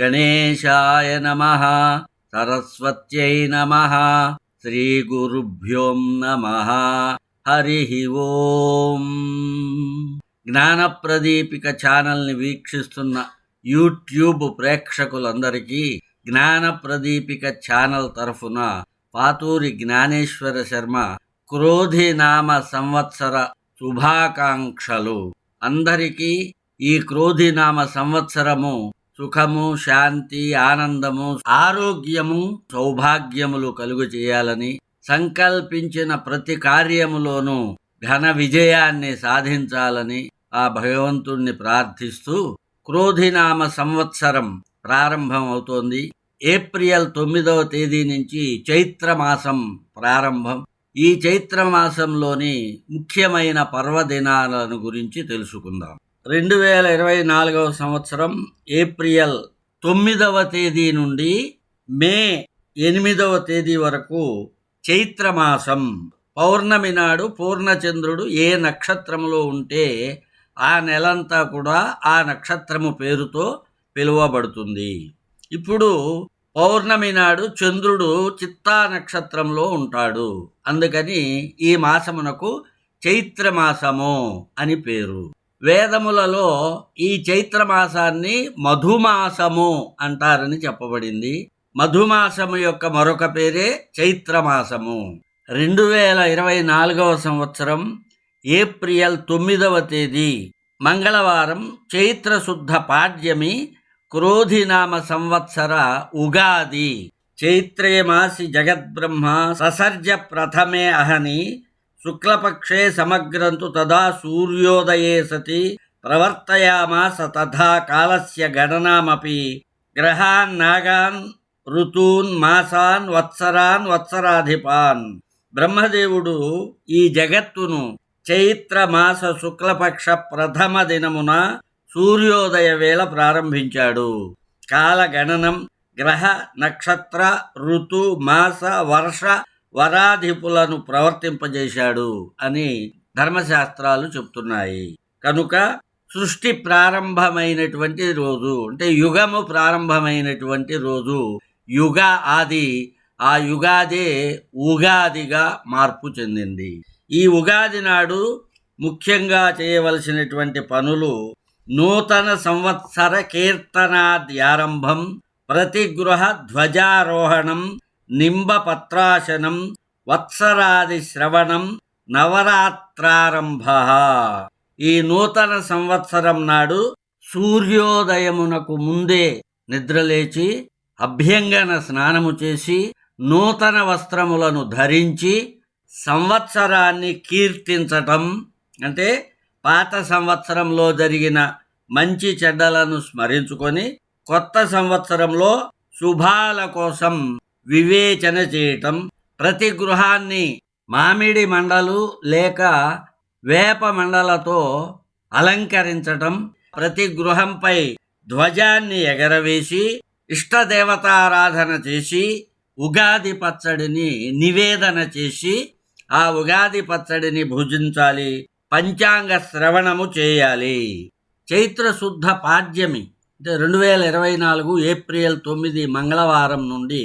గణేశాయ నమః సరస్వత్యై నమః శ్రీగురుభ్యో నమః హరి ఓం. జ్ఞానప్రదీపిక ఛానల్ని వీక్షిస్తున్న యూట్యూబ్ ప్రేక్షకులందరికీ జ్ఞానప్రదీపిక ఛానల్ తరఫున పాతూరి జ్ఞానేశ్వర శర్మ క్రోధినామ సంవత్సర శుభాకాంక్షలు. అందరికీ ఈ క్రోధినామ సంవత్సరము సుఖము, శాంతి, ఆనందము, ఆరోగ్యము, సౌభాగ్యములు కలుగు చేయాలని, సంకల్పించిన ప్రతి కార్యములోనూ ఘన విజయాన్ని సాధించాలని ఆ భగవంతుణ్ణి ప్రార్థిస్తూ క్రోధినామ సంవత్సరం ప్రారంభం అవుతోంది. ఏప్రిల్ 9వ తేదీ నుంచి చైత్రమాసం ప్రారంభం. ఈ చైత్రమాసంలోని ముఖ్యమైన పర్వదినాలను గురించి తెలుసుకుందాం. 2024వ సంవత్సరం ఏప్రిల్ 9వ తేదీ నుండి మే 8వ తేదీ వరకు చైత్రమాసం. పౌర్ణమి నాడు పూర్ణచంద్రుడు ఏ నక్షత్రములో ఉంటే ఆ నెలంతా కూడా ఆ నక్షత్రము పేరుతో పిలువబడుతుంది. ఇప్పుడు పౌర్ణమి నాడు చంద్రుడు చిత్తా నక్షత్రంలో ఉంటాడు. అందుకని ఈ మాసమునకు చైత్రమాసము అని పేరు. వేదములలో ఈ చైత్రమాసాన్ని మధుమాసము అంటారని చెప్పబడింది. మధుమాసము యొక్క మరొక పేరే చైత్రమాసము. 2024వ సంవత్సరం ఏప్రిల్ 9వ తేదీ మంగళవారం చైత్రశుద్ధ పాడ్యమి, క్రోధినామ సంవత్సర ఉగాది. చైత్రే మాసి జగద్బ్రహ్మ ససర్జ ప్రథమే అహని శుక్లపక్షే సమగ్రంతు తదా సూర్యోదయే సతి ప్రవర్తయామాస తథా కాలస్య గణనామపి గ్రహాన్ నాగాన్ ఋతూన్ మాసాన్ వత్సరాన్ వత్సరాధిపాన్. బ్రహ్మదేవుడు ఈ జగత్తును చైత్రమాస శుక్లపక్ష ప్రథమ దినమున సూర్యోదయ వేళ ప్రారంభించాడు. కాలగణనం, గ్రహ, నక్షత్ర, ఋతు, మాస, వర్ష, వరాధిపులను ప్రవర్తింపజేశాడు అని ధర్మశాస్త్రాలు చెప్తున్నాయి. కనుక సృష్టి ప్రారంభమైనటువంటి రోజు అంటే యుగము ప్రారంభమైనటువంటి రోజు యుగ ఆది. ఆ యుగాదే ఉగాదిగా మార్పు చెందింది. ఈ ఉగాది నాడు ముఖ్యంగా చేయవలసినటువంటి పనులు: నూతన సంవత్సర కీర్తనాద్యారంభం, ప్రతిగృహ ధ్వజారోహణం, నింబపత్రాశనం, వత్సరాది శ్రవణం, నవరాత్రారంభ. ఈ నూతన సంవత్సరం నాడు సూర్యోదయమునకు ముందే నిద్రలేచి అభ్యంగన స్నానము చేసి నూతన వస్త్రములను ధరించి సంవత్సరాన్ని కీర్తించటం అంటే పాత సంవత్సరంలో జరిగిన మంచి చెడ్డలను స్మరించుకొని కొత్త సంవత్సరంలో శుభాల కోసం వివేచన చేయటం, ప్రతి గృహాన్ని మామిడి మండలు లేక వేప మండలతో అలంకరించటం, ప్రతి గృహంపై ధ్వజాన్ని ఎగరవేసి ఇష్టదేవతారాధన చేసి ఉగాది పచ్చడిని నివేదన చేసి ఆ ఉగాది పచ్చడిని భుజించాలి. పంచాంగ శ్రవణము చేయాలి. చైత్రశుద్ధ పాడ్యమి అంటే 2024 ఏప్రిల్ 9 మంగళవారం నుండి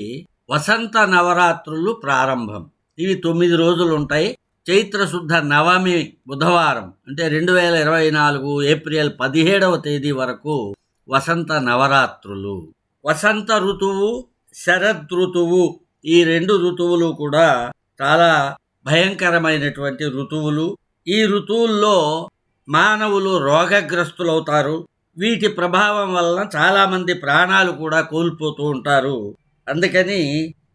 వసంత నవరాత్రులు ప్రారంభం. ఇవి 9 రోజులు ఉంటాయి. చైత్రశుద్ధ నవమి బుధవారం అంటే 2024 ఏప్రిల్ 17వ తేదీ వరకు వసంత నవరాత్రులు. వసంత ఋతువు, శరద్ ఋతువు, ఈ 2 ఋతువులు కూడా చాలా భయంకరమైనటువంటి ఋతువులు. ఈ ఋతువుల్లో మానవులు రోగగ్రస్తులవుతారు. వీటి ప్రభావం వలన చాలామంది ప్రాణాలు కూడా కోల్పోతూ ఉంటారు. అందుకని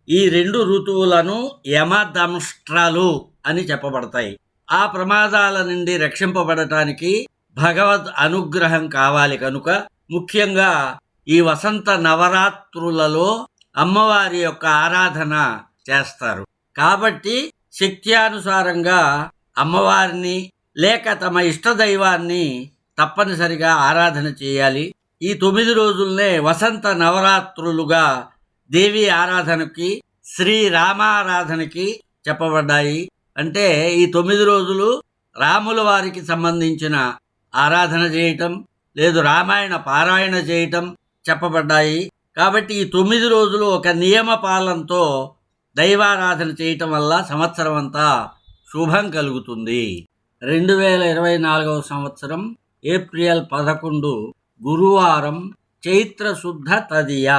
ఈ 2 ఋతువులను యమదంష్ట్రాలు అని చెప్పబడతాయి. ఆ ప్రమాదాల నుండి రక్షింపబడటానికి భగవద్ అనుగ్రహం కావాలి. కనుక ముఖ్యంగా ఈ వసంత నవరాత్రులలో అమ్మవారి యొక్క ఆరాధన చేస్తారు. కాబట్టి శక్త్యానుసారంగా అమ్మవారిని లేక తమ ఇష్టదైవాన్ని తప్పనిసరిగా ఆరాధన చేయాలి. ఈ 9 రోజుల్నే వసంత నవరాత్రులుగా దేవి ఆరాధనకి, శ్రీరామారాధనకి చెప్పబడ్డాయి. అంటే ఈ 9 రోజులు రాముల వారికి సంబంధించిన ఆరాధన చేయటం, లేదు రామాయణ పారాయణ చేయటం, చెప్పబడ్డాయి. కాబట్టి ఈ 9 రోజులు ఒక నియమ పాలనతో దైవారాధన చేయటం వల్ల సంవత్సరం అంతా శుభం కలుగుతుంది. 2024 సంవత్సరం ఏప్రిల్ 11 గురువారం, చైత్ర శుద్ధ తదియ.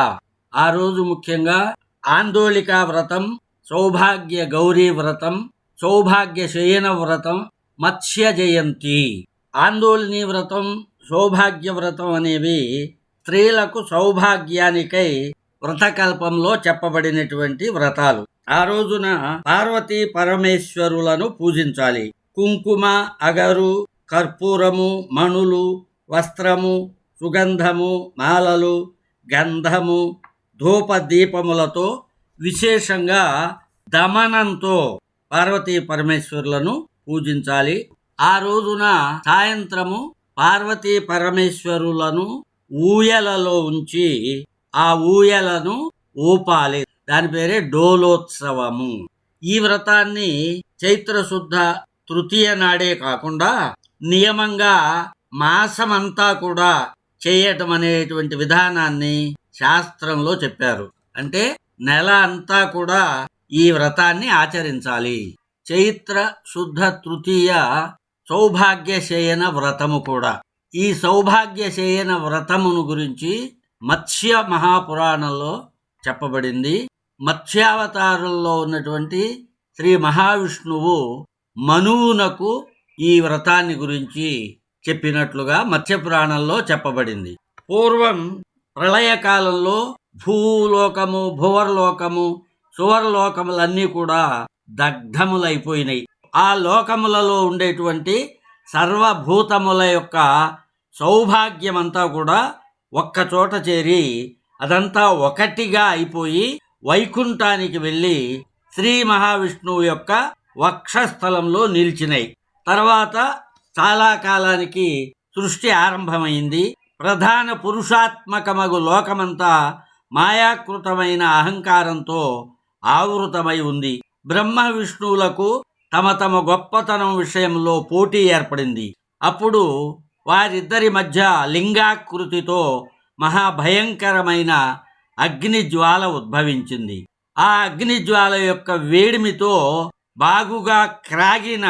ఆ రోజు ముఖ్యంగా ఆందోళికా వ్రతం, సౌభాగ్య గౌరీ వ్రతం, సౌభాగ్య శయన వ్రతం, మత్స్య జయంతి. ఆందోళని వ్రతం, సౌభాగ్య వ్రతం అనేవి స్త్రీలకు సౌభాగ్యానికై వ్రతకల్పంలో చెప్పబడినటువంటి వ్రతాలు. ఆ రోజున పార్వతీ పరమేశ్వరులను పూజించాలి. కుంకుమ, అగరు, కర్పూరము, మణులు, వస్త్రము, సుగంధము, మాలలు, గంధము, ధూప దీపములతో విశేషంగా దమనంతో పార్వతీ పరమేశ్వరులను పూజించాలి. ఆ రోజున సాయంత్రము పార్వతీ పరమేశ్వరులను ఊయలలో ఉంచి ఆ ఊయలను ఊపాలి. దాని పేరే డోలోత్సవము. ఈ వ్రతాన్ని చైత్రశుద్ధ తృతీయ నాడే కాకుండా నియమంగా మాసమంతా కూడా చేయటం అనేటువంటి విధానాన్ని శాస్త్రంలో చెప్పారు. అంటే నెల అంతా కూడా ఈ వ్రతాన్ని ఆచరించాలి. చైత్ర శుద్ధ తృతీయ సౌభాగ్య శయన వ్రతము కూడా. ఈ సౌభాగ్య శయన వ్రతమును గురించి మత్స్య మహాపురాణంలో చెప్పబడింది. మత్స్యావతారంలో ఉన్నటువంటి శ్రీ మహావిష్ణువు మనువునకు ఈ వ్రతాన్ని గురించి చెప్పినట్లుగా మత్స్య పురాణంలో చెప్పబడింది. పూర్వం ప్రళయకాలంలో భూలోకము, భువర్లోకము, సువర్లోకములన్నీ కూడా దగ్ధములైపోయినాయి. ఆ లోకములలో ఉండేటువంటి సర్వభూతముల యొక్క సౌభాగ్యమంతా కూడా ఒక్కచోట చేరి అదంతా ఒకటిగా అయిపోయి వైకుంఠానికి వెళ్ళి శ్రీ మహావిష్ణువు యొక్క వక్షస్థలంలో నిలిచినాయి. తర్వాత చాలా కాలానికి సృష్టి ఆరంభమైంది. ప్రధాన పురుషాత్మకమగు లోకమంతా మాయాకృతమైన అహంకారంతో ఆవృతమై ఉంది. బ్రహ్మ విష్ణువులకు తమ తమ గొప్పతనం విషయంలో పోటీ ఏర్పడింది. అప్పుడు వారిద్దరి మధ్య లింగాకృతితో మహాభయంకరమైన అగ్నిజ్వాల ఉద్భవించింది. ఆ అగ్నిజ్వాల యొక్క వేడిమితో బాగుగా క్రాగిన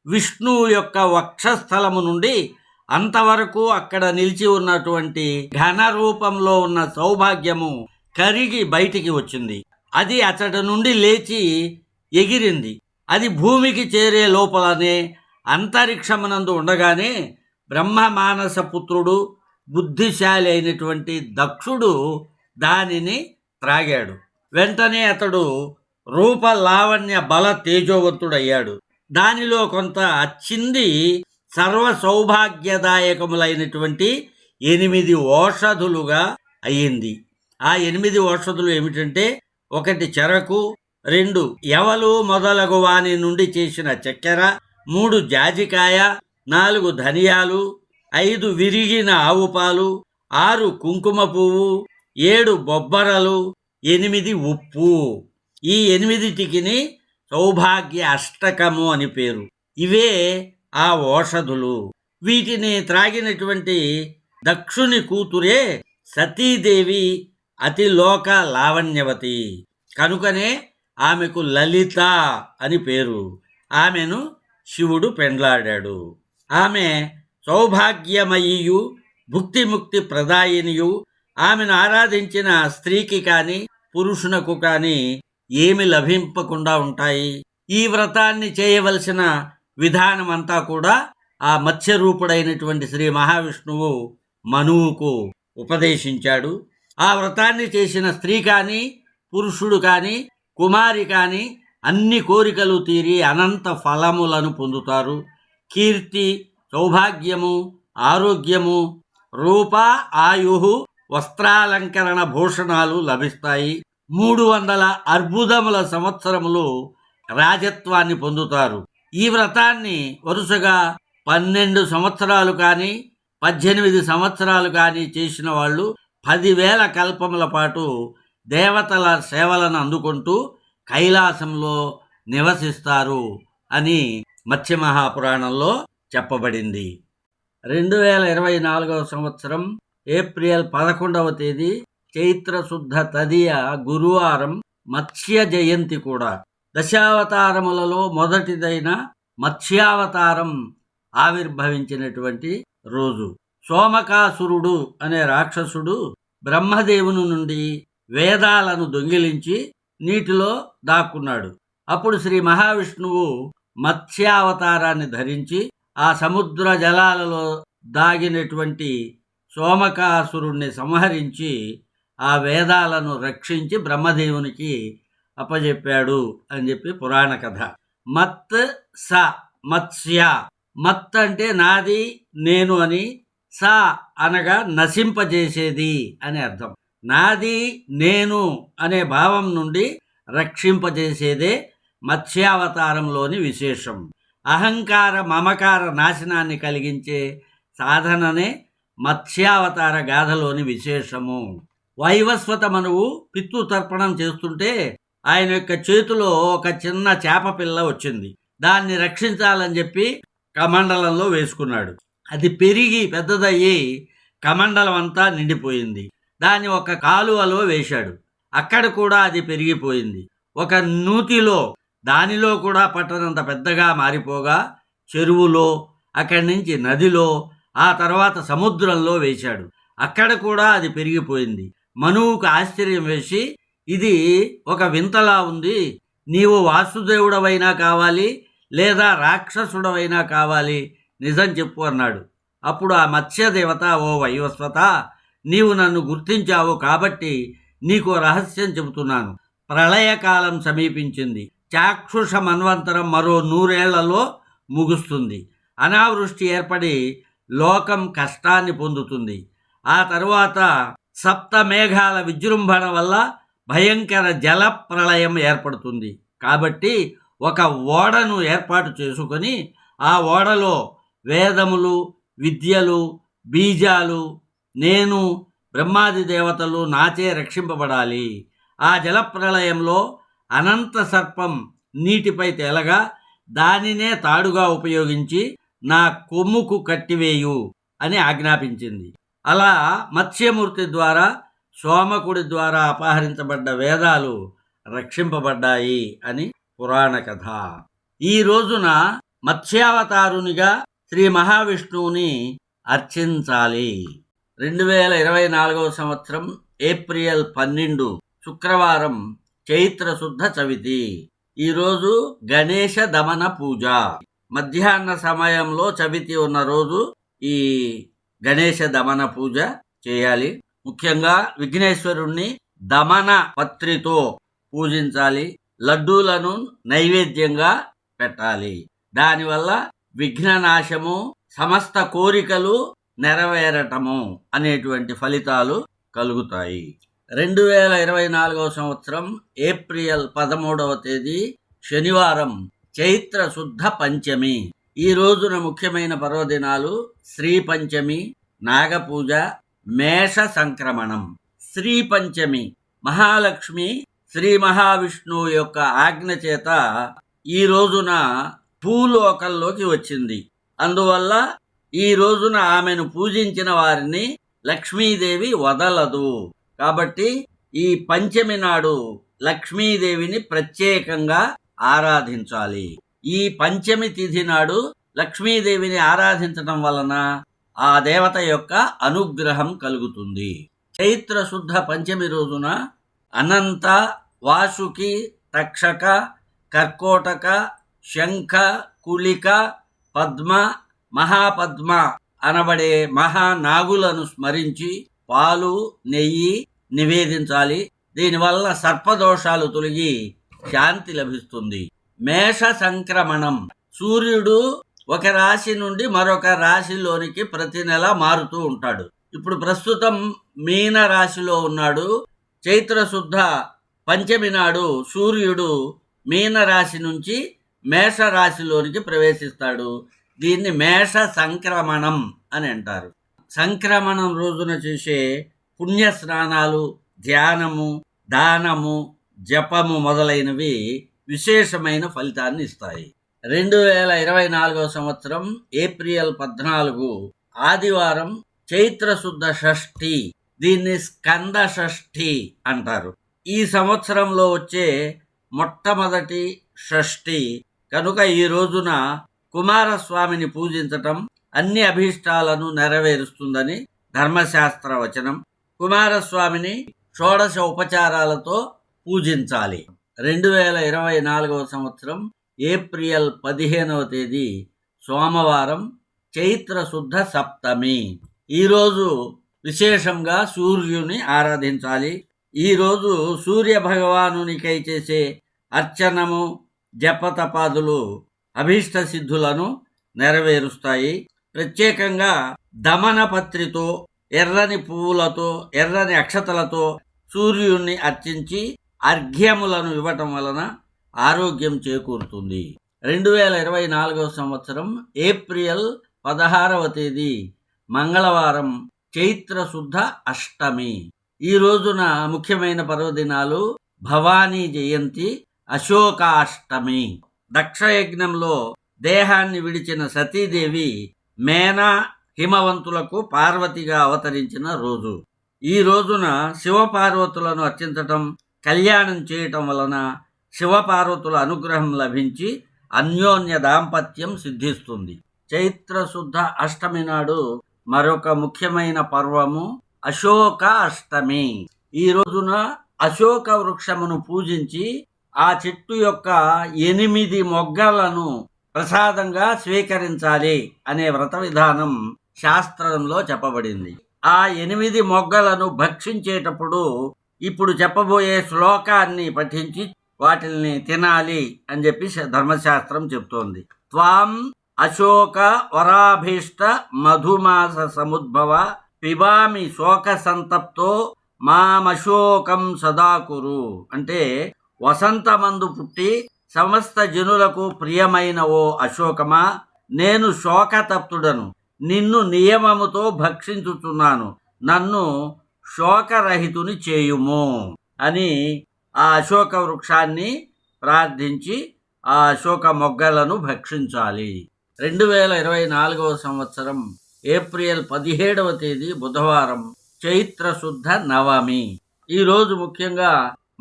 విష్ణువు యొక్క వక్షస్థలము నుండి అంతవరకు అక్కడ నిలిచి ఉన్నటువంటి ఘన రూపంలో ఉన్న సౌభాగ్యము కరిగి బయటికి వచ్చింది. అది అతడి నుండి లేచి ఎగిరింది. అది భూమికి చేరే లోపలనే అంతరిక్షమునందు ఉండగానే బ్రహ్మ మానస పుత్రుడు, బుద్ధిశాలి అయినటువంటి దక్షుడు దానిని త్రాగాడు. వెంటనే అతడు రూప లావణ్య బల తేజోవంతుడయ్యాడు. దానిలో కొంత చింది సర్వ సౌభాగ్యదాయకములైనటువంటి 8 ఓషధులుగా అయ్యింది. ఆ 8 ఓషధులు ఏమిటంటే, 1 చెరకు, 2 యవలు మొదలగు వాని నుండి చేసిన చక్కెర, 3 జాజికాయ, 4 ధనియాలు, 5 విరిగిన ఆవు పాలు, 6 కుంకుమ పువ్వు, 7 బొబ్బరలు, 8 ఉప్పు. ఈ 8టికిని సౌభాగ్య అష్టకము అని పేరు. ఇవే ఆ ఓషధులు. వీటిని త్రాగినటువంటి దక్షుని కూతురే సతీదేవి అతిలోక లావణ్యవతి. కనుకనే ఆమెకు లలిత అని పేరు. ఆమెను శివుడు పెండ్లాడాడు. ఆమె సౌభాగ్యమయీయు, భుక్తిముక్తి ప్రదాయినియు. ఆమెను ఆరాధించిన స్త్రీకి కాని పురుషునకు కాని ఏమి లభింపకుండా ఉంటాయి. ఈ వ్రతాన్ని చేయవలసిన విధానమంతా కూడా ఆ మత్స్యరూపుడైనటువంటి శ్రీ మహావిష్ణువు మనువుకు ఉపదేశించాడు. ఆ వ్రతాన్ని చేసిన స్త్రీ కాని పురుషుడు కాని కుమారి కాని అన్ని కోరికలు తీరి అనంత ఫలములను పొందుతారు. కీర్తి, సౌభాగ్యము, ఆరోగ్యము, రూప, ఆయు, వస్త్రాలంకరణ, భూషణాలు లభిస్తాయి. 300 అర్బుదముల సంవత్సరములు రాజత్వాన్ని పొందుతారు. ఈ వ్రతాన్ని వరుసగా 12 సంవత్సరాలు కానీ 18 సంవత్సరాలు కానీ చేసిన వాళ్ళు 10,000 కల్పముల పాటు దేవతల సేవలను అందుకుంటూ కైలాసంలో నివసిస్తారు అని మత్స్య మహాపురాణంలో చెప్పబడింది. 2024 సంవత్సరం ఏప్రిల్ 11వ తేదీ చైత్ర శుద్ధ తదియ గురువారం మత్స్య జయంతి కూడా. దశావతారములలో మొదటిదైన మత్స్యావతారం ఆవిర్భవించినటువంటి రోజు. సోమకాసురుడు అనే రాక్షసుడు బ్రహ్మదేవుని నుండి వేదాలను దొంగిలించి నీటిలో దాక్కున్నాడు. అప్పుడు శ్రీ మహావిష్ణువు మత్స్యావతారాన్ని ధరించి ఆ సముద్ర జలాలలో దాగినటువంటి సోమకాసురుణ్ణి సంహరించి ఆ వేదాలను రక్షించి బ్రహ్మదేవునికి అప్పజెప్పాడు అని చెప్పి పురాణ కథ. మత్ స మత్స్య. మత్ అంటే నాది నేను అని, స అనగా నశింపజేసేది అని అర్థం. నాది నేను అనే భావం నుండి రక్షింపజేసేదే మత్స్యావతారంలోని విశేషం. అహంకార మమకార నాశనాన్ని కలిగించే సాధననే మత్స్యావతార గాథలోని విశేషము. వైవస్వత మనువు పితృతర్పణం చేస్తుంటే ఆయన యొక్క చేతిలో ఒక చిన్న చేప పిల్ల వచ్చింది. దాన్ని రక్షించాలని చెప్పి కమండలంలో వేసుకున్నాడు. అది పెరిగి పెద్దదయ్యి కమండలం అంతా నిండిపోయింది. దాన్ని ఒక కాలువలో వేశాడు. అక్కడ కూడా అది పెరిగిపోయింది. ఒక నూతిలో దానిలో కూడా పట్టనంత పెద్దగా మారిపోగా చెరువులో, అక్కడి నుంచి నదిలో, ఆ తర్వాత సముద్రంలో వేశాడు. అక్కడ కూడా అది పెరిగిపోయింది. మనువుకు ఆశ్చర్యం వేసి, ఇది ఒక వింతలా ఉంది, నీవు వాసుదేవుడవైనా కావాలి లేదా రాక్షసుడవైనా కావాలి, నిజం చెప్పు అన్నాడు. అప్పుడు ఆ మత్స్యదేవత, ఓ వైవస్వత, నీవు నన్ను గుర్తించావు కాబట్టి నీకు రహస్యం చెబుతున్నాను. ప్రళయకాలం సమీపించింది. చాక్షుష మన్వంతరం మరో 100 ఏళ్లలో ముగుస్తుంది. అనావృష్టి ఏర్పడి లోకం కష్టాన్ని పొందుతుంది. ఆ తరువాత సప్త మేఘాల విజృంభణ వల్ల భయంకర జల ప్రళయం ఏర్పడుతుంది. కాబట్టి ఒక ఓడను ఏర్పాటు చేసుకొని ఆ ఓడలో వేదములు, విద్యలు, బీజాలు, నేను, బ్రహ్మాది దేవతలు నాచే రక్షింపబడాలి. ఆ జలప్రళయంలో అనంత సర్పం నీటిపై తేలగా దానినే తాడుగా ఉపయోగించి నా కొమ్ముకు కట్టివేయు అని ఆజ్ఞాపించింది. అలా మత్స్యమూర్తి ద్వారా, సోమకుడి ద్వారా అపహరించబడ్డ వేదాలు రక్షింపబడ్డాయి అని పురాణ కథ. ఈ రోజున మత్స్యావతారునిగా శ్రీ మహావిష్ణువుని అర్చించాలి. 2024 సంవత్సరం ఏప్రిల్ 12 శుక్రవారం చైత్ర శుద్ధ చవితి. ఈరోజు గణేశ దమన పూజ. మధ్యాహ్న సమయంలో చవితి ఉన్న రోజు ఈ గణేశ దమన పూజ చేయాలి. ముఖ్యంగా విఘ్నేశ్వరుణ్ణి దమన పత్రితో పూజించాలి. లడ్డూలను నైవేద్యంగా పెట్టాలి. దానివల్ల విఘ్ననాశము, సమస్త కోరికలు నెరవేరటము అనేటువంటి ఫలితాలు కలుగుతాయి. 2024 సంవత్సరం ఏప్రిల్ 13వ తేదీ శనివారం చైత్ర శుద్ధ పంచమి. ఈ రోజున ముఖ్యమైన పర్వదినాలు శ్రీ పంచమి, నాగపూజ, మేష సంక్రమణం. శ్రీ పంచమి మహాలక్ష్మి శ్రీ మహావిష్ణువు యొక్క ఆజ్ఞ చేత ఈ రోజున భూలోకంలోకి వచ్చింది. అందువల్ల ఈ రోజున ఆమెను పూజించిన వారిని లక్ష్మీదేవి వదలదు. కాబట్టి ఈ పంచమి నాడు లక్ష్మీదేవిని ప్రత్యేకంగా ఆరాధించాలి. ఈ పంచమి తిథి నాడు లక్ష్మీదేవిని ఆరాధించడం వలన ఆ దేవత యొక్క అనుగ్రహం కలుగుతుంది. చైత్ర శుద్ధ పంచమి రోజున అనంత, వాసుకి, తక్షక, కర్కోటక, శంఖ, కుళిక, పద్మ, మహాపద్మ అనబడే మహానాగులను స్మరించి పాలు, నెయ్యి నివేదించాలి. దీనివల్ల సర్పదోషాలు తొలగి శాంతి లభిస్తుంది. మేష సంక్రమణం. సూర్యుడు ఒక రాశి నుండి మరొక రాశిలోనికి ప్రతి నెల మారుతూ ఉంటాడు. ఇప్పుడు ప్రస్తుతం మీన రాశిలో ఉన్నాడు. చైత్ర శుద్ధ పంచమి నాడు సూర్యుడు మీన రాశి నుంచి మేష రాశిలోనికి ప్రవేశిస్తాడు. దీన్ని మేష సంక్రమణం అని అంటారు. సంక్రమణం రోజున చేసే పుణ్య స్నానాలు, ధ్యానము, దానము, జపము మొదలైనవి విశేషమైన ఫలితాన్ని ఇస్తాయి. 2024 సంవత్సరం ఏప్రిల్ 14 ఆదివారం చైత్రశుద్ధ షష్ఠి, దీన్ని స్కంద షష్ఠి అంటారు. ఈ సంవత్సరంలో వచ్చే మొట్టమొదటి షష్ఠి కనుక ఈ రోజున కుమారస్వామిని పూజించటం అన్ని అభీష్టాలను నెరవేరుస్తుందని ధర్మశాస్త్ర వచనం. కుమారస్వామిని షోడశ ఉపచారాలతో పూజించాలి. 2024 సంవత్సరం ఏప్రిల్ 15వ తేదీ సోమవారం, చైత్ర శుద్ధ సప్తమి. ఈరోజు విశేషంగా సూర్యుని ఆరాధించాలి. ఈరోజు సూర్య భగవానునికై చేసే అర్చనము, జపతపాదులు అభీష్ట సిద్ధులను నెరవేరుస్తాయి. ప్రత్యేకంగా దమనపత్రితో, ఎర్రని పువ్వులతో, ఎర్రని అక్షతలతో సూర్యుణ్ణి అర్చించి అర్ఘ్యములను ఇవ్వటం వలన ఆరోగ్యం చేకూరుతుంది. 2024 సంవత్సరం ఏప్రిల్ 16వ తేదీ మంగళవారం, చైత్ర శుద్ధ అష్టమి. ఈ రోజున ముఖ్యమైన పర్వదినాలు భవానీ జయంతి, అశోకాష్టమి. దక్షయజ్ఞంలో దేహాన్ని విడిచిన సతీదేవి మేనా హిమవంతులకు పార్వతిగా అవతరించిన రోజు. ఈ రోజున శివపార్వతులను అర్చించటం, కళ్యాణం చేయటం వలన శివపార్వతుల అనుగ్రహం లభించి అన్యోన్య దాంపత్యం సిద్ధిస్తుంది. చైత్ర శుద్ధ అష్టమి నాడు మరొక ముఖ్యమైన పర్వము అశోక అష్టమి. ఈ రోజున అశోక వృక్షమును పూజించి ఆ చెట్టు యొక్క 8 మొగ్గలను ప్రసాదంగా స్వీకరించాలి అనే వ్రత విధానం శాస్త్రంలో చెప్పబడింది. ఆ 8 మొగ్గలను భక్షించేటప్పుడు ఇప్పుడు చెప్పబోయే శ్లోకాన్ని పఠించి వాటిని తినాలి అని చెప్పి ధర్మశాస్త్రం చెప్తోంది. త్వాం అశోక వరాభీష్ట మధుమాస సముద్భవ పిబామి శోక సంతప్తో మామశోకం సదాకురు. అంటే వసంతమందు పుట్టి సమస్త జనులకు ప్రియమైన ఓ అశోకమా, నేను శోకతప్తుడను, నిన్ను నియమముతో భక్షించుతున్నాను, నన్ను శోకరహితుని చేయుము అని ఆ అశోక వృక్షాన్ని ప్రార్థించి ఆ అశోక మొగ్గలను భక్షించాలి. 2024 సంవత్సరం ఏప్రిల్ 17వ తేదీ బుధవారం, చైత్ర శుద్ధ నవమి. ఈరోజు ముఖ్యంగా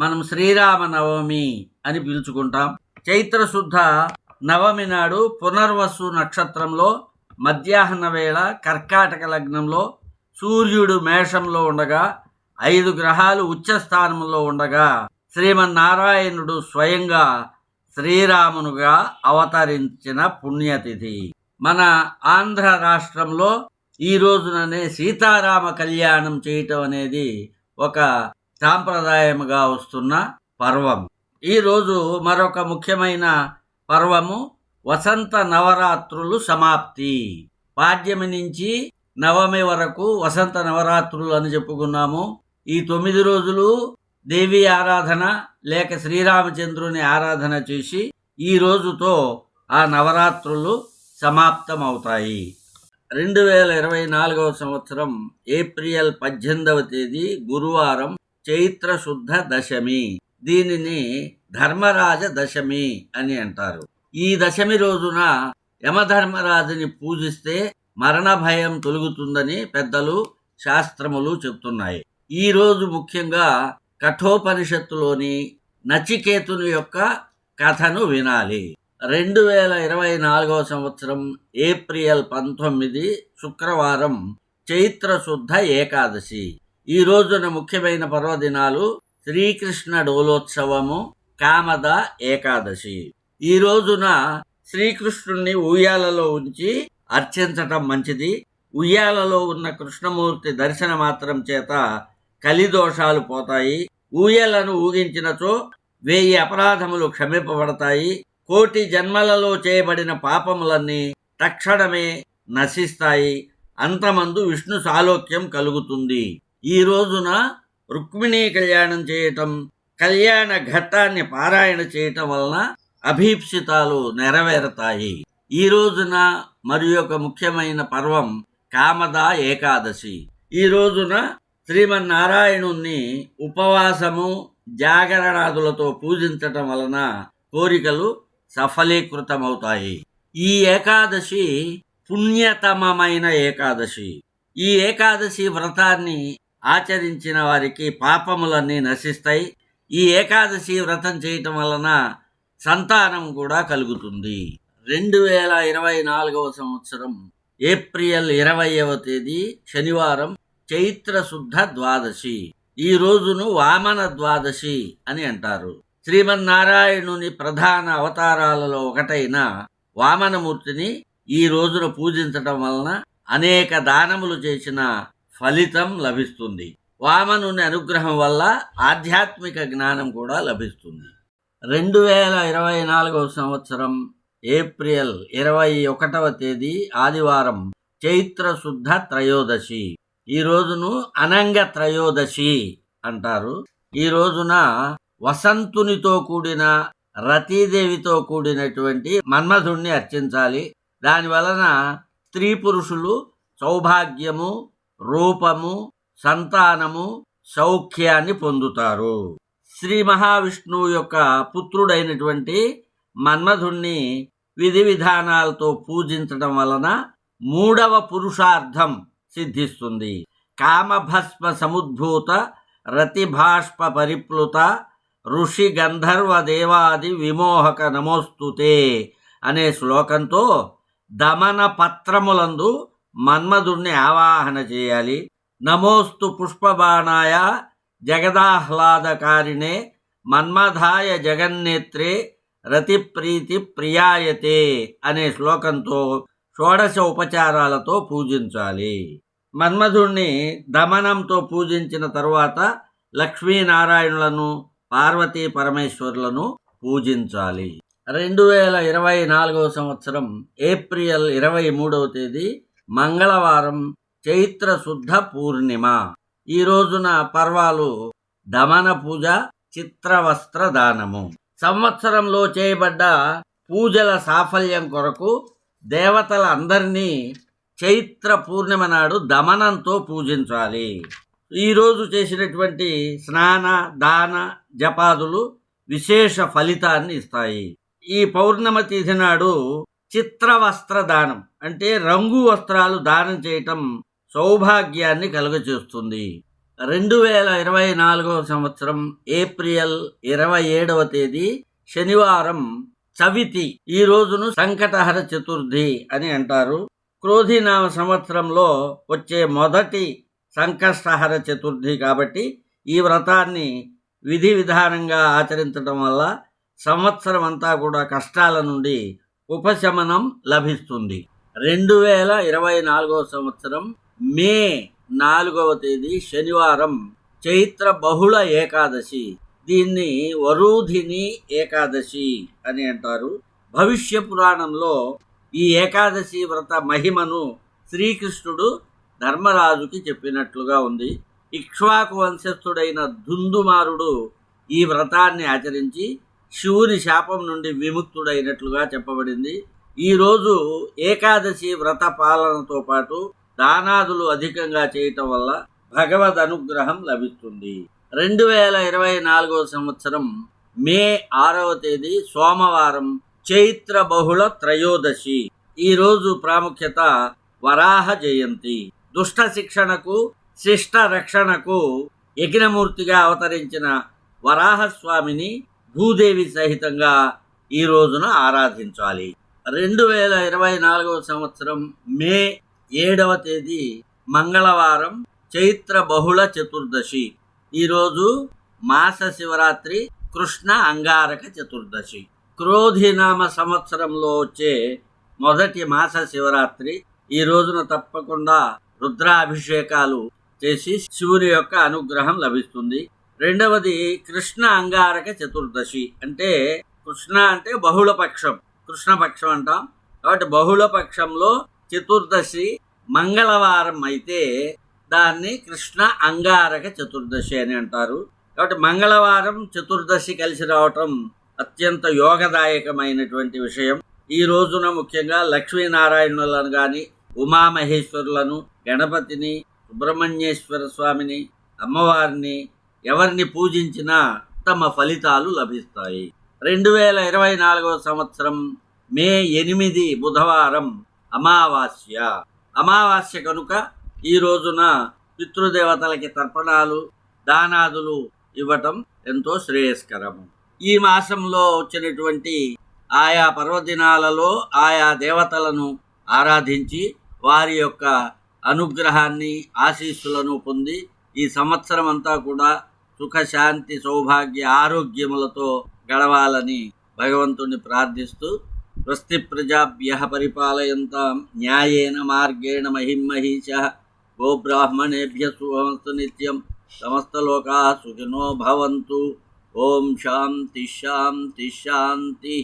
మనం శ్రీరామ నవమి అని పిలుచుకుంటాం. చైత్ర శుద్ధ నవమి నాడు పునర్వసు నక్షత్రంలో మధ్యాహ్న వేళ కర్కాటక లగ్నంలో సూర్యుడు మేషంలో ఉండగా 5 గ్రహాలు ఉచ్చస్థానంలో ఉండగా శ్రీమన్నారాయణుడు స్వయంగా శ్రీరామునుగా అవతరించిన పుణ్యతిథి. మన ఆంధ్ర రాష్ట్రంలో ఈ రోజుననే సీతారామ కళ్యాణం చేయటం అనేది ఒక సాంప్రదాయముగా వస్తున్న పర్వం. ఈరోజు మరొక ముఖ్యమైన పర్వము వసంత నవరాత్రులు సమాప్తి. పాడ్యమి నుంచి నవమి వరకు వసంత నవరాత్రులు అని చెప్పుకున్నాము. ఈ 9 రోజులు దేవి ఆరాధన లేక శ్రీరామచంద్రుని ఆరాధన చేసి ఈ రోజుతో ఆ నవరాత్రులు సమాప్తమవుతాయి. 2024 సంవత్సరం ఏప్రిల్ 18వ తేదీ గురువారం, చైత్ర శుద్ధ దశమి. దీనిని ధర్మరాజ దశమి అని అంటారు. ఈ దశమి రోజున యమధర్మరాజుని పూజిస్తే మరణ భయం తొలగుతుందని పెద్దలు శాస్త్రములు చెప్తున్నాయి. ఈ రోజు ముఖ్యంగా కఠోపనిషత్తులోని నచికేతుని యొక్క కథను వినాలి. 2024 సంవత్సరం ఏప్రిల్ 19 శుక్రవారం, చైత్ర శుద్ధ ఏకాదశి. ఈ రోజున ముఖ్యమైన పర్వదినాలు శ్రీకృష్ణ డోలోత్సవము, కామద ఏకాదశి. ఈ రోజున శ్రీకృష్ణుణ్ణి ఉయ్యాలలో ఉంచి అర్చించటం మంచిది. ఉయ్యాలలో ఉన్న కృష్ణమూర్తి దర్శన మాత్రం చేత కలిదోషాలు పోతాయి. ఊయలను ఊగించినచో 1000 అపరాధములు క్షమింపబడతాయి. 1,000,000 జన్మలలో చేయబడిన పాపములన్నీ తక్షణమే నశిస్తాయి. అంతమందు విష్ణు సాలోక్యం కలుగుతుంది. ఈ రోజున రుక్మిణీ కళ్యాణం చేయటం, కళ్యాణ ఘట్టాన్ని పారాయణ చేయటం వలన అభీప్సితాలు నెరవేరతాయి. ఈ రోజున మరి ఒక ముఖ్యమైన పర్వం కామద ఏకాదశి. ఈ రోజున శ్రీమన్నారాయణుణ్ణి ఉపవాసము, జాగరణాదులతో పూజించటం వలన కోరికలు సఫలీకృతమవుతాయి. ఈ ఏకాదశి పుణ్యతమమైన ఏకాదశి. ఈ ఏకాదశి వ్రతాన్ని ఆచరించిన వారికి పాపములన్నీ నశిస్తాయి. ఈ ఏకాదశి వ్రతం చేయటం వలన సంతానం కూడా కలుగుతుంది. 2024 సంవత్సరం ఏప్రిల్ 20వ తేదీ శనివారం, చైత్ర శుద్ధ ద్వాదశి. ఈ రోజును వామన ద్వాదశి అని అంటారు. శ్రీమన్నారాయణుని ప్రధాన అవతారాలలో ఒకటైన వామనమూర్తిని ఈ రోజున పూజించటం వలన అనేక దానములు చేసిన ఫలితం లభిస్తుంది. వామనుని అనుగ్రహం వల్ల ఆధ్యాత్మిక జ్ఞానం కూడా లభిస్తుంది. 2024 సంవత్సరం ఏప్రిల్ 21వ తేదీ ఆదివారం, చైత్ర శుద్ధ త్రయోదశి. ఈ రోజును అనంగ త్రయోదశి అంటారు. ఈ రోజున వసంతునితో కూడిన రతీదేవితో కూడినటువంటి మన్మధుణ్ణి అర్చించాలి. దాని వలన స్త్రీ పురుషులు సౌభాగ్యము, రూపము, సంతానము, సౌఖ్యాన్ని పొందుతారు. శ్రీ మహావిష్ణువు యొక్క పుత్రుడైనటువంటి మన్మధుణ్ణి విధి విధానాలతో పూజించడం వలన 3వ పురుషార్థం సిద్ధిస్తుంది. కామభస్మ సముద్భూత రతిభాష్ప పరిప్లుత ఋషి గంధర్వ దేవాది విమోహక నమోస్తుతే అనే శ్లోకంతో దమన పత్రములందు మన్మధుణ్ణి ఆవాహన చేయాలి. నమోస్తు పుష్పబాణాయ జగదాహ్లాదకారిణే మన్మథాయ జగన్నేత్రే రతిప్రీతి ప్రియాయతే అనే శ్లోకంతో షోడశ ఉపచారాలతో పూజించాలి. మన్మధుణ్ణి దమనంతో పూజించిన తరువాత లక్ష్మీనారాయణులను, పార్వతీ పరమేశ్వరులను పూజించాలి. 2024 సంవత్సరం ఏప్రిల్ 23వ తేదీ మంగళవారం, చైత్ర శుద్ధ పూర్ణిమ. ఈ రోజున పర్వాలు దమన పూజ, చిత్రవస్త్ర దానము. సంవత్సరంలో చేయబడ్డ పూజల సాఫల్యం కొరకు దేవతల అందరినీ చైత్ర పూర్ణిమ నాడు దమనంతో పూజించాలి. ఈరోజు చేసినటువంటి స్నాన, దాన, జపాదులు విశేష ఫలితాన్ని ఇస్తాయి. ఈ పౌర్ణమి తిథి నాడు చిత్రవస్త్ర దానం అంటే రంగు వస్త్రాలు దానం చేయటం సౌభాగ్యాన్ని కలుగచేస్తుంది. 2024 సంవత్సరం ఏప్రిల్ 27వ తేదీ శనివారం, చవితి. ఈ రోజును సంకటహర చతుర్థి అని అంటారు. క్రోధినామ సంవత్సరంలో వచ్చే మొదటి సంకష్టహర చతుర్థి కాబట్టి ఈ వ్రతాన్ని విధి విధానంగా ఆచరించడం వల్ల సంవత్సరం అంతా కూడా కష్టాల నుండి ఉపశమనం లభిస్తుంది. 2024 సంవత్సరం మే 4వ తేదీ శనివారం, చైత్ర బహుళ ఏకాదశి. దీన్ని వరూధిని ఏకాదశి అని అంటారు. భవిష్య పురాణంలో ఈ ఏకాదశి వ్రత మహిమను శ్రీకృష్ణుడు ధర్మరాజుకి చెప్పినట్లుగా ఉంది. ఇక్ష్వాకు వంశస్థుడైన దుందుమారుడు ఈ వ్రతాన్ని ఆచరించి శివుని శాపం నుండి విముక్తుడైనట్లుగా చెప్పబడింది. ఈరోజు ఏకాదశి వ్రత పాలనతో పాటు దానాదులు అధికంగా చేయటం వల్ల భగవద్ అనుగ్రహం లభిస్తుంది. 2024 సంవత్సరం మే 6వ తేదీ సోమవారం, చైత్ర బహుళ త్రయోదశి. ఈ రోజు ప్రాముఖ్యత వరాహ జయంతి. దుష్ట శిక్షణకు, శిష్ట రక్షణకు యజ్ఞమూర్తిగా అవతరించిన వరాహస్వామిని భూదేవి సహితంగా ఈ రోజున ఆరాధించాలి. 2024 సంవత్సరం మే 7వ తేదీ మంగళవారం, చైత్ర బహుళ చతుర్దశి. ఈరోజు మాస శివరాత్రి, కృష్ణ అంగారక చతుర్దశి. క్రోధినామ సంవత్సరంలో వచ్చే మొదటి మాస శివరాత్రి. ఈ రోజున తప్పకుండా రుద్రాభిషేకాలు చేసి శివుని యొక్క అనుగ్రహం లభిస్తుంది. రెండవది కృష్ణ అంగారక చతుర్దశి. అంటే కృష్ణ అంటే బహుళపక్షం, కృష్ణపక్షం అంటాం. కాబట్టి బహుళపక్షంలో చతుర్దశి మంగళవారం అయితే దాన్ని కృష్ణ అంగారక చతుర్దశి అని అంటారు. కాబట్టి మంగళవారం చతుర్దశి కలిసి రావటం అత్యంత యోగదాయకమైనటువంటి విషయం. ఈ రోజున ముఖ్యంగా లక్ష్మీనారాయణులను కానీ, ఉమామహేశ్వరులను, గణపతిని, సుబ్రహ్మణ్యేశ్వర స్వామిని, అమ్మవారిని ఎవరిని పూజించినా ఉత్తమ ఫలితాలు లభిస్తాయి. 2024 సంవత్సరం మే 8 బుధవారం, అమావాస్య. అమావాస్య కనుక ఈ రోజున పితృదేవతలకి తర్పణాలు దానాదులు ఇవ్వటం ఎంతో శ్రేయస్కరము. ఈ మాసంలో వచ్చినటువంటి ఆయా పర్వదినాలలో ఆయా దేవతలను ఆరాధించి వారి యొక్క అనుగ్రహాన్ని ఆశీస్సులను పొంది ఈ సంవత్సరం అంతా కూడా సుఖశాంతి సౌభాగ్య ఆరోగ్యములతో గడవాలని భగవంతుని ప్రార్థిస్తూ స్వస్తి ప్రజాభ్యః పరిపాలయంతాం న్యాయేన మార్గేణ మహిమహీషః గోబ్రాహ్మణేభ్యः శుభమస్తు నిత్యం సమస్తలోకాः సుఖినో భవంతు. ఓం శాంతి శాంతి శాంతి.